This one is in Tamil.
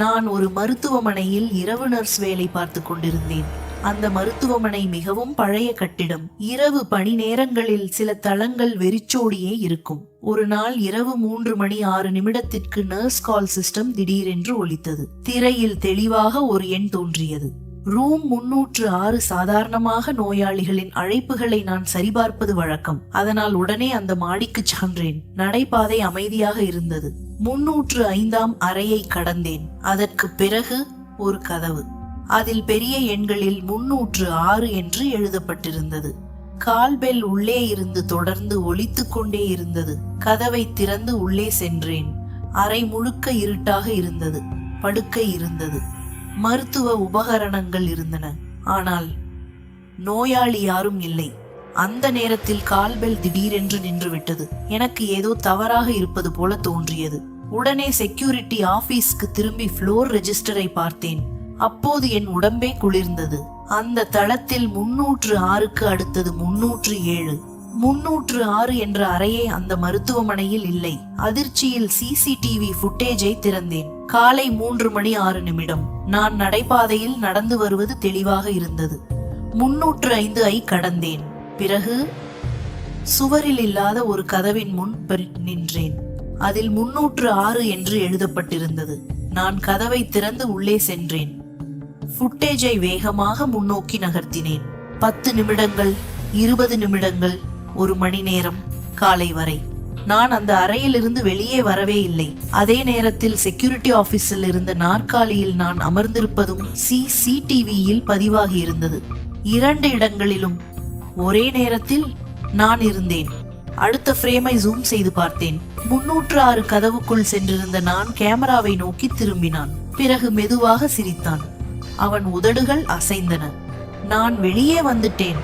நான் ஒரு மருத்துவமனையில் இரவு நர்ஸ் வேலை பார்த்து கொண்டிருந்தேன். அந்த மருத்துவமனை மிகவும் பழைய கட்டிடம். இரவு பணி நேரங்களில் சில தளங்கள் வெறிச்சோடியே இருக்கும். ஒரு நாள் இரவு 3:06 நர்ஸ் கால் சிஸ்டம் திடீரென்று ஒலித்தது. திரையில் தெளிவாக ஒரு எண் தோன்றியது. ரூம் 306. சாதாரணமாக நோயாளிகளின் அழைப்புகளை நான் சரிபார்ப்பது வழக்கம். அதனால் உடனே அந்த மாடிக்கு சென்றேன். நடைபாதை அமைதியாக இருந்தது. 305ஆம் அறையை கடந்தேன். அதற்கு பிறகு ஒரு கதவு. அதில் பெரிய எண்களில் 306 என்று எழுதப்பட்டிருந்தது. கால்பெல் உள்ளே இருந்து தொடர்ந்து ஒலித்துக் கொண்டே இருந்தது. கதவை திறந்து உள்ளே சென்றேன். அறை முழுக்க இருட்டாக இருந்தது. படுக்கை இருந்தது. மருத்துவ உபகரணங்கள் இருந்தன. ஆனால் நோயாளி யாரும் இல்லை. அந்த நேரத்தில் கால்பெல் திடீரென்று நின்றுவிட்டது. எனக்கு ஏதோ தவறாக இருப்பது போல தோன்றியது. உடனே செக்யூரிட்டி ஆபீஸ்க்கு திரும்பி ஃப்ளோர் ரெஜிஸ்டரை பார்த்தேன். அப்போது என் உடம்பே குளிர்ந்தது. அந்த தளத்தில் 306க்கு அடுத்தது 307. 306 என்ற அறையே அந்த மருத்துவமனையில் இல்லை. அதிர்ச்சியில் சிசிடிவி ஃபுட்டேஜை திறந்தேன். காலை 3:06. நான் நடைபாதையில் நடந்து வருவது தெளிவாக இருந்தது. 305ஐ கடந்தேன். பிறகு சுவரில் இல்லாத ஒரு கதவின் முன் நின்றேன். அதில் 306 என்று எழுதப்பட்டிருந்தது. நான் கதவை திறந்து உள்ளே சென்றேன். ஃபுட்டேஜை வேகமாக முன்னோக்கி நகர்த்தினேன். 10 நிமிடங்கள், 20 நிமிடங்கள், 1 மணி நேரம், காலை வரை. நான் அந்த அறையிலிருந்து வெளியே வரவே இல்லை. அதே நேரத்தில் செக்யூரிட்டி ஆபீஸில் இருந்த நாற்காலியில் நான் அமர்ந்திருப்பதும் சிசிடிவியில் பதிவாகி இருந்தது. 2 இடங்களிலும் ஒரே நேரத்தில் நான் இருந்தேன். அடுத்த ஃப்ரேமை ஜூம் செய்து பார்த்தேன். 306 கதவுக்குள் சென்றிருந்த நான் கேமராவை நோக்கி திரும்பினான். பிறகு மெதுவாக சிரித்தான். அவன் உதடுகள் அசைந்தன. நான் வெளியே வந்துட்டேன்